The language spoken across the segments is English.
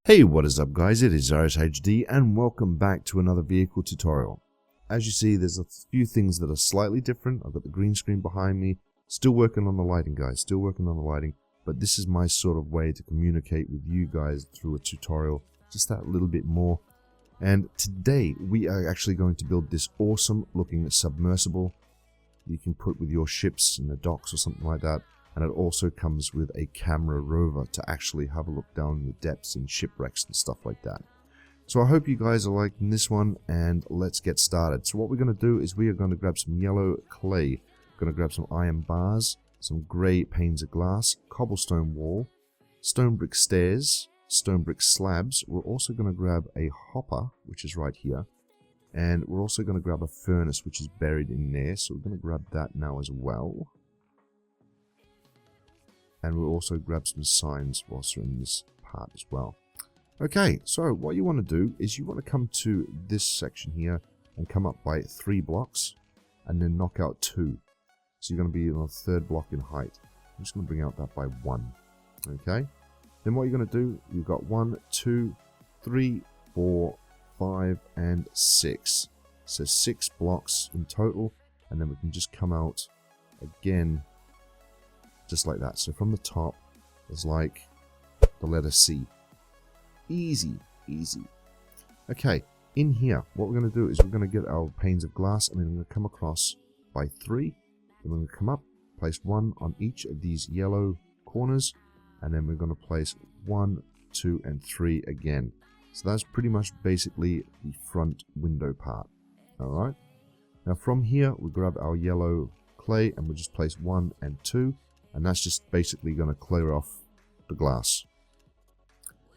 Hey, what is up guys, it is ZariusHD and welcome back to another vehicle tutorial. As you see, there's a few things that are slightly different. I've got the green screen behind me, still working on the lighting guys, still working on the lighting, but this is my sort of way to communicate with you guys through a tutorial, just that little bit more. And today we are actually going to build this awesome looking submersible you can put with your ships in the docks or something like that. And it also comes with a camera rover to actually have a look down in the depths and shipwrecks and stuff like that. So I hope you guys are liking this one, and let's get started. So what we're going to do is we are going to grab some yellow clay. We're going to grab some iron bars, some grey panes of glass, cobblestone wall, stone brick stairs, stone brick slabs. We're also going to grab a hopper, which is right here. And we're also going to grab a furnace, which is buried in there. So we're going to grab that now as well. And we'll also grab some signs whilst we're in this part as well. Okay, so what you want to do is you want to come to this section here and come up by 3 blocks and then knock out 2. So you're going to be on the 3rd block in height. I'm just going to bring out that by 1. Okay, then what you're going to do, you've got 1, 2, 3, 4, 5, and 6. So 6 blocks in total, and then we can just come out again. Just like that. So from the top is like the letter C. Easy, easy. Okay, in here, what we're going to do is we're going to get our panes of glass, and then we're going to come across by 3. Then we're going to come up, place 1 on each of these yellow corners, and then we're going to place 1, 2, and 3 again. So that's pretty much basically the front window part. Alright. Now from here, we grab our yellow clay, and we'll just place 1 and 2. And that's just basically going to clear off the glass.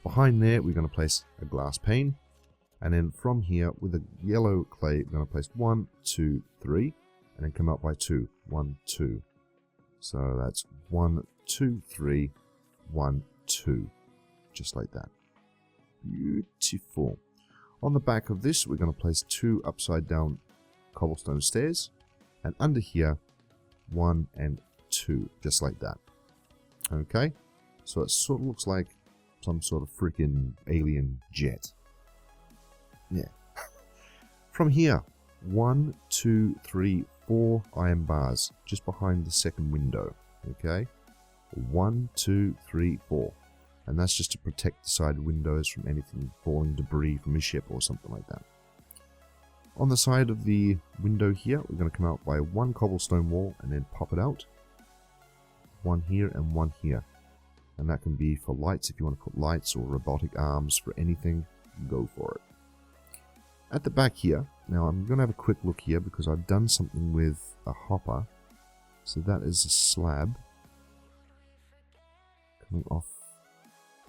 Behind there, we're going to place a glass pane. And then from here, with the yellow clay, we're going to place 1, 2, 3. And then come up by 2. 1, 2. So that's 1, 2, 3, 1, 2. Just like that. Beautiful. On the back of this, we're going to place 2 upside down cobblestone stairs. And under here, 1 and 2, just like that. Okay, so it sort of looks like some sort of freaking alien jet. Yeah. From here, 1, 2, 3, 4 iron bars just behind the second window. Okay, 1, 2, 3, 4, and that's just to protect the side windows from anything falling debris from a ship or something like that. On the side of the window here, we're going to come out by 1 cobblestone wall and then pop it out. 1 here and 1 here, and that can be for lights if you want to put lights, or robotic arms for anything. Go for it. At the back here, now I'm going to have a quick look here because I've done something with a hopper. So that is a slab coming off.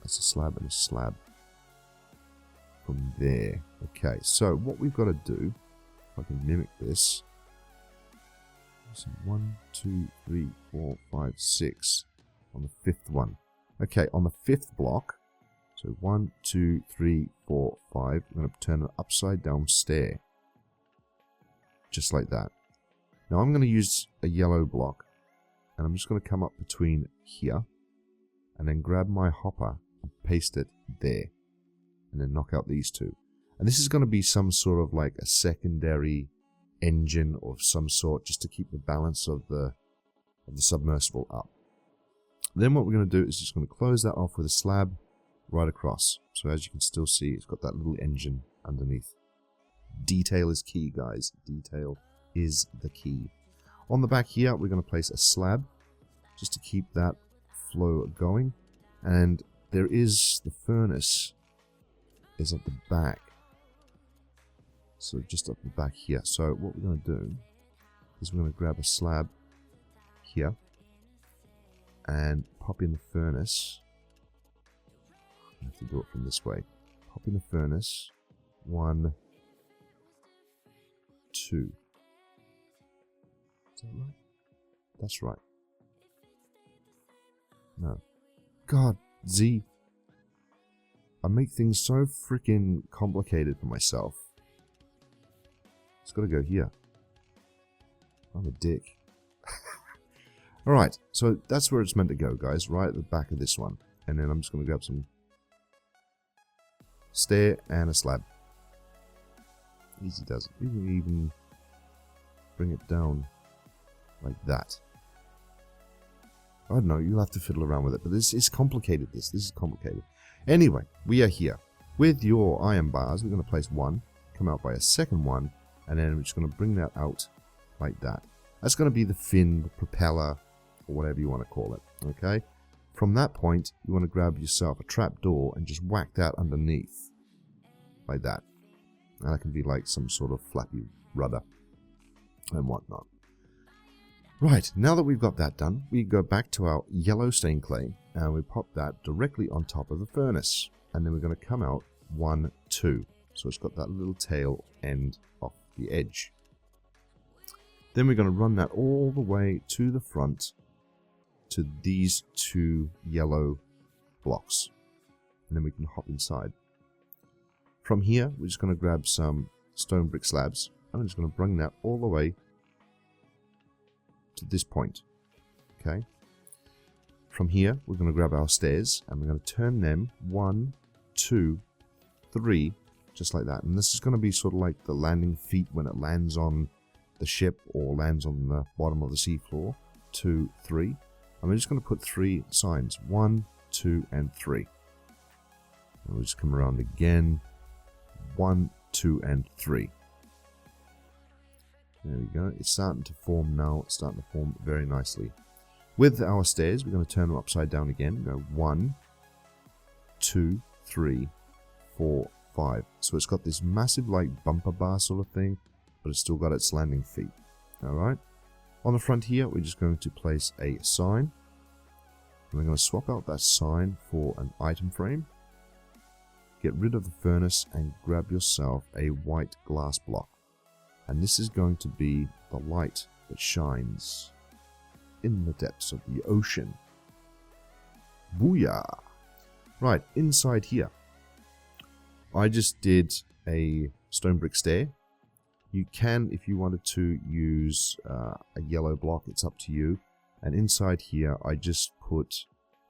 That's a slab and a slab from there. Okay, so what we've got to do, if I can mimic this. So 1, 2, 3, 4, 5, 6 on the 5th one. Okay, on the 5th block, so 1, 2, 3, 4, 5, I'm going to turn an upside down stair. Just like that. Now I'm going to use a yellow block, and I'm just going to come up between here, and then grab my hopper and paste it there, and then knock out these 2. And this is going to be some sort of like a secondary engine of some sort, just to keep the balance of the submersible up. Then what we're going to do is just going to close that off with a slab right across. So as you can still see, it's got that little engine underneath. Detail is key, guys. Detail is the key. On the back here, we're going to place a slab just to keep that flow going. And there is the furnace is at the back. So just up the back here. So what we're going to do is we're going to grab a slab here and pop in the furnace. I have to do it from this way. Pop in the furnace. 1, 2. Is that right? That's right. No. God, Z. I make things so freaking complicated for myself. It's got to go here. I'm a dick. Alright, so that's where it's meant to go, guys. Right at the back of this one. And then I'm just going to grab some stair, and a slab. Easy does it. You can even bring it down like that. I don't know, you'll have to fiddle around with it, but this is complicated. This is complicated. Anyway, we are here. With your iron bars, we're going to place one, come out by a second one, and then we're just going to bring that out like that. That's going to be the fin, the propeller, or whatever you want to call it, okay? From that point, you want to grab yourself a trap door and just whack that underneath, like that. And that can be like some sort of flappy rudder and whatnot. Right, now that we've got that done, we go back to our yellow stained clay and we pop that directly on top of the furnace. And then we're going to come out 1, 2. So it's got that little tail end off the edge. Then we're going to run that all the way to the front to these 2 yellow blocks. And then we can hop inside. From here, we're just going to grab some stone brick slabs. And I'm just going to bring that all the way to this point. Okay. From here, we're going to grab our stairs and we're going to turn them 1, 2, 3, just like that. And this is going to be sort of like the landing feet when it lands on the ship or lands on the bottom of the seafloor. 2, 3. And we're just going to put 3 signs. 1, 2, and 3. And we'll just come around again. 1, 2, and 3. There we go. It's starting to form now. It's starting to form very nicely. With our stairs, we're going to turn them upside down again. Go 1, 2, 3, 4, 5. So it's got this massive like bumper bar sort of thing, but it's still got its landing feet. Alright. On the front here, we're just going to place a sign. And we're going to swap out that sign for an item frame. Get rid of the furnace and grab yourself a white glass block. And this is going to be the light that shines in the depths of the ocean. Booyah! Right, inside here, I just did a stone brick stair. You can, if you wanted to, use a yellow block. It's up to you. And inside here, I just put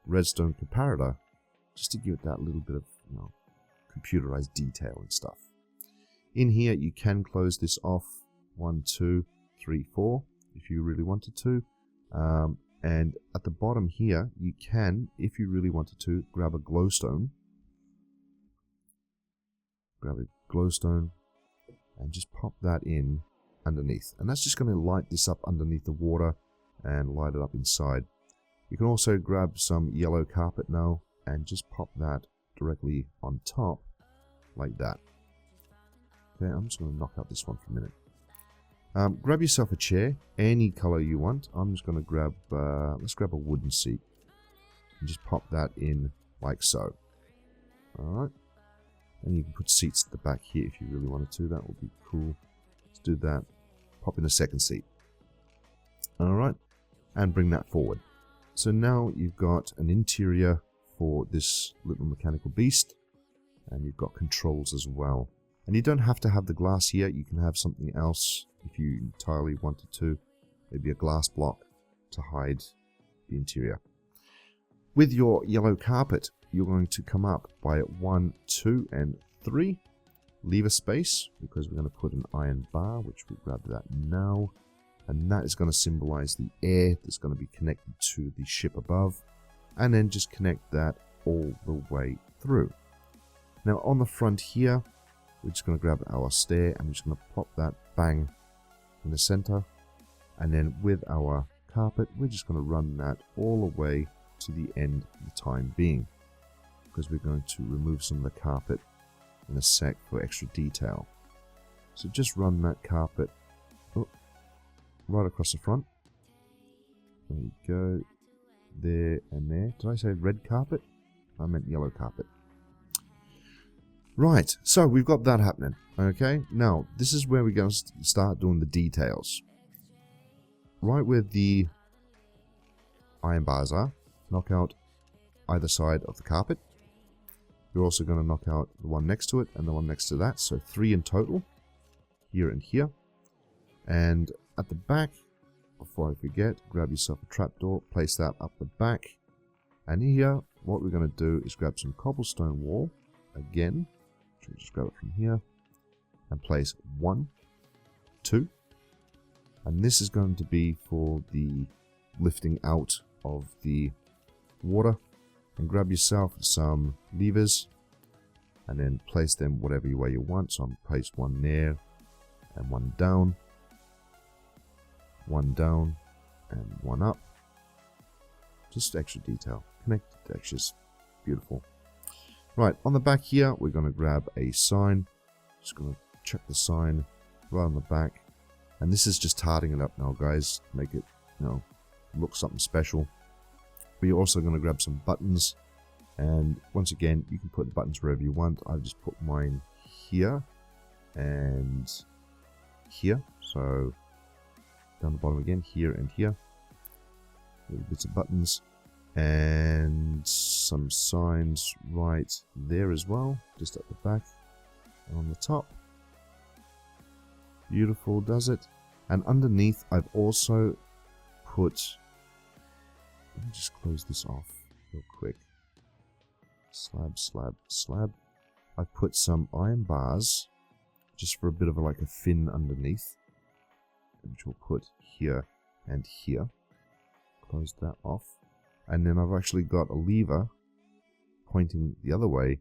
redstone comparator just to give it that little bit of, you know, computerized detail and stuff. In here, you can close this off 1, 2, 3, 4 if you really wanted to. And at the bottom here, you can, if you really wanted to, grab a glowstone. Grab a glowstone and just pop that in underneath. And that's just going to light this up underneath the water and light it up inside. You can also grab some yellow carpet now and just pop that directly on top like that. Okay, I'm just going to knock out this one for a minute. Grab yourself a chair, any color you want. I'm just going to grab, let's grab a wooden seat. And just pop that in like so. Alright. And you can put seats at the back here if you really wanted to. That would be cool. Let's do that. Pop in a second seat. Alright. And bring that forward. So now you've got an interior for this little mechanical beast. And you've got controls as well. And you don't have to have the glass here. You can have something else if you entirely wanted to. Maybe a glass block to hide the interior. With your yellow carpet, you're going to come up by 1, 2, and 3. Leave a space because we're going to put an iron bar, which we'll grab that now. And that is going to symbolize the air that's going to be connected to the ship above. And then just connect that all the way through. Now on the front here, we're just going to grab our stair and we're just going to plop that bang in the center. And then with our carpet, we're just going to run that all the way to the end for the time being. Because we're going to remove some of the carpet in a sec for extra detail. So just run that carpet right across the front. There we go. There and there. Did I say red carpet? I meant yellow carpet. Right, so we've got that happening. Okay, now this is where we're going to start doing the details. Right where the iron bars are, knock out either side of the carpet. We're also going to knock out the one next to it and the one next to that, so 3 in total, here and here. And at the back, before I forget, grab yourself a trapdoor, place that up the back. And here, what we're going to do is grab some cobblestone wall, again, Should we just grab it from here and place 1, 2, and this is going to be for the lifting out of the water. And grab yourself some levers and then place them whatever way you want. So I'm place 1 there and 1 down, 1 down and 1 up. Just extra detail. Connected textures. Beautiful. Right, on the back here we're going to grab a sign. Just going to check the sign right on the back. And this is just tarting it up now, guys. Make it, you know, look something special. But you're also going to grab some buttons, and once again you can put the buttons wherever you want. I've just put mine here and here, so down the bottom again, here and here, little bits of buttons, and some signs right there as well, just at the back and on the top. Beautiful, does it? And underneath I've also put, let me just close this off real quick. Slab, slab, slab. I've put some iron bars just for a bit of like a fin underneath, which we'll put here and here. Close that off. And then I've actually got a lever pointing the other way.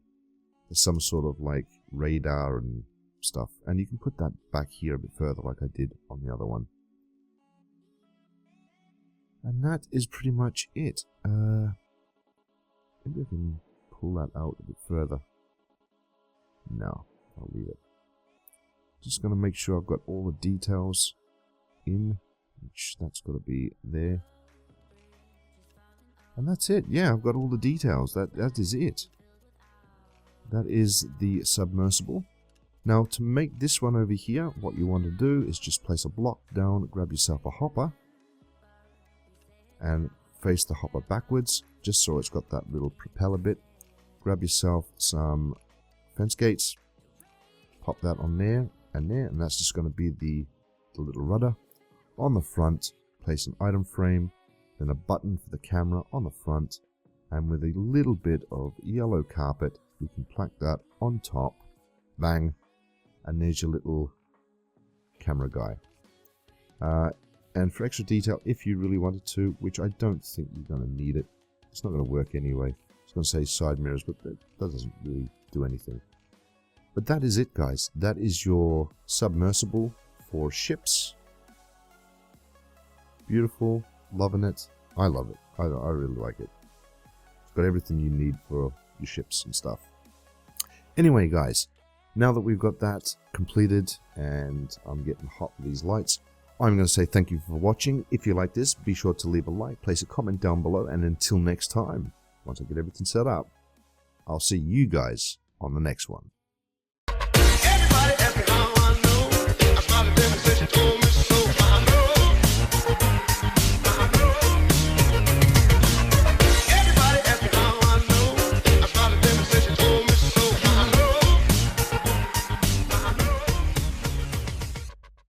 There's some sort of like radar and stuff. And you can put that back here a bit further like I did on the other one. And that is pretty much it. Maybe I can pull that out a bit further. No, I'll leave it. Just going to make sure I've got all the details in, which that's got to be there. And that's it. Yeah, I've got all the details. That is it. That is the submersible. Now, to make this one over here, what you want to do is just place a block down, grab yourself a hopper, and face the hopper backwards, just so it's got that little propeller bit. Grab yourself some fence gates, pop that on there, and that's just going to be the little rudder. On the front, place an item frame, then a button for the camera on the front, and with a little bit of yellow carpet, we can plaque that on top. Bang! And there's your little camera guy. And for extra detail, if you really wanted to, which I don't think you're going to need it. It's not going to work anyway. It's going to say side mirrors, but that doesn't really do anything. But that is it, guys. That is your submersible for ships. Beautiful. Loving it. I love it. I really like it. It's got everything you need for your ships and stuff. Anyway, guys, now that we've got that completed and I'm getting hot with these lights, I'm going to say thank you for watching. If you like this, be sure to leave a like, place a comment down below, and until next time, once I get everything set up, I'll see you guys on the next one. Everybody,